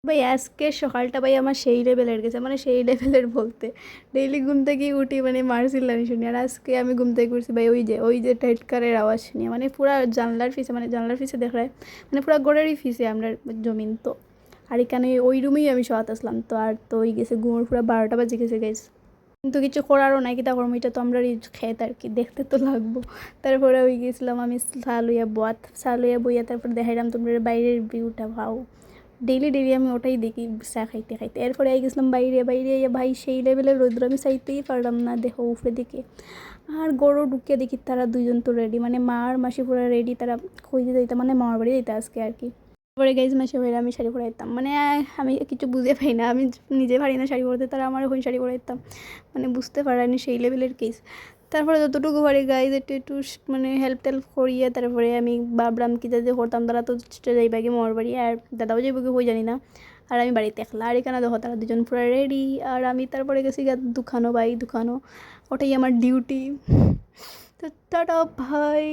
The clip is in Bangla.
ভাই আজকের সকালটা ভাই আমার সেই লেভেলের গেছে, মানে সেই লেভেলের বলতে ডেইলি ঘুম থেকে উঠি মানে মার চিল্লানি শুনি। আর আজকে আমি ঘুম থেকে উঠছি ভাই ওই যে টেটকারের আওয়াজ শুনি, মানে পুরা জানলার ফিসে, মানে জানলার ফিসে দেখায়, মানে পুরা গোড়ারই ফিসে আমরা জমিন তো। আর এখানে ওই রুমেই আমি শোয়াত আসলাম তো, আর তো ওই গেছে ঘুমোর পুরা 12টা বাজে গেছে গাইস। কিন্তু কিছু করারও নাই, কিতা করবো, এটা তো আমরা খেত আর কি, দেখতে তো লাগবো। তারপরে ওই গেছিলাম আমি চা লইয়া বইয়া, তারপর দেখাইলাম তোমরা বাইরের ভিউটা ভাও। ডেইলি ডেইলি আমি ওটাই দেখি চা খাইতে খাইতে। এরপরে আই গেছিলাম বাইরে, বাইরে ভাই সেই লেভেলের রৌদ্র আমি চাইতেই পারলাম না, দেখো উপরে দিকে। আর গরু ঢুকিয়ে দেখি তারা দুইজন তো রেডি, মানে মা আর মাসি পুরো রেডি, তারা খুঁজে দিতে মানে মামার বাড়ি দিতে আজকে আর কি। পরে গাইজ মাসে ভাইরা আমি শাড়ি পরাইতাম, মানে আমি কিছু বুঝে পাই না, আমি নিজে পারি না শাড়ি পরতে, তারা আমার ওখানে শাড়ি পরাইতাম, মানে বুঝতে পারানি সেই লেভেলের কেস। তারপরে যতটুকু পারি গাইজ একটু একটু মানে হেল্প টেল্প করিয়ে তারপরে আমি ভাবলাম কি যে করতাম, তারা তো যাইবা কি মোর বাড়ি, আর দাদাও যাইব কি হই জানি না। আর আমি বাড়িতে একলা, আর এখানে দেখো তারা দুজন পুরো রেডি, আর আমি তারপরে গেছি দুখানো ওটাই আমার ডিউটি। তো টাটা ভাই।